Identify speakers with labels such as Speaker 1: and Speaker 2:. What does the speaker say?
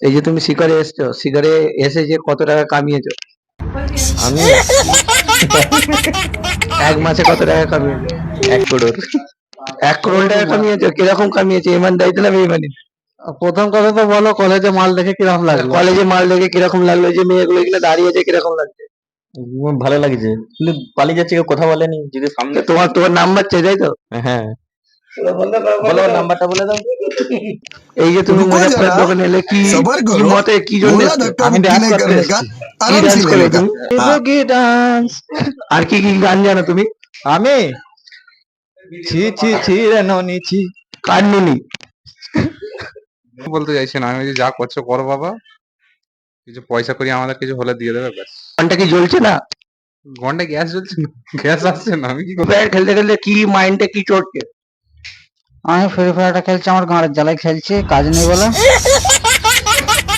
Speaker 1: এই যে তুমি শিকারে এসছো, শিকারে এসে যে কত টাকা কামিয়েছো?
Speaker 2: আমি
Speaker 1: 1 মাসে কত টাকা কামিয়েছো?
Speaker 2: 1 crore।
Speaker 1: 1 crore টাকা কামিয়েছো? কিরকম কামিয়েছো? ইমানদারিতে না বেইমানিতে?
Speaker 3: প্রথম কথা তো বলো, কলেজে মাল দেখে কিরকম লাগলো?
Speaker 1: কলেজে মাল দেখে কিরকম লাগলো? এই যে মেয়েগুলো এখানে দাঁড়িয়ে আছে কিরকম লাগছে?
Speaker 2: ভালো লাগছে, কিন্তু পালিয়ে যাচ্ছে, কেউ কথা বলেনি, যদি সামনে।
Speaker 1: তোমার নাম্বার চাই তাই তো?
Speaker 2: হ্যাঁ, বলো নাম্বারটা বলে দাও।
Speaker 1: এই যে তুমি
Speaker 4: रुको
Speaker 1: মুজাফফর
Speaker 4: जरा,
Speaker 1: দোকানে এলে কি
Speaker 4: सबर
Speaker 1: কি
Speaker 4: करो।
Speaker 1: মতে কি জন্য
Speaker 4: मोला
Speaker 1: এসছো?
Speaker 4: धक्का
Speaker 2: আমি
Speaker 4: मुक्की
Speaker 2: dance
Speaker 4: नहीं
Speaker 2: করতে
Speaker 4: करने का,
Speaker 2: এসেছি।
Speaker 1: কি
Speaker 4: आराम से
Speaker 1: ডান্স করবে
Speaker 4: लेने का।
Speaker 1: তুমি?
Speaker 4: हाँ।
Speaker 2: কি ডান্স।
Speaker 1: আর কি কি গান জানো তুমি?
Speaker 2: আমি ছি ছি ছি রে ননি ছি।
Speaker 1: কার নুনি?
Speaker 5: বলতে চাইছি না, আমি যে যা করছো করো বাবা, কিছু পয়সা করি আমাদের কিছু হলে দিয়ে দেবে ব্যাস।
Speaker 1: গানটা কি জ্বলছে না?
Speaker 5: ঘন্টায় গ্যাস জ্বলছে না, গ্যাস আসছে না, আমি কি করবো?
Speaker 1: ফ্রি ফায়ার খেলতে খেলতে কি মাইন্ডে কি চড়ছে?
Speaker 3: আমি ফ্রি ফায়ারটা খেলছি, আমার গাঁড়ের জ্বালায় খেলছি, কাজ নেই বলে।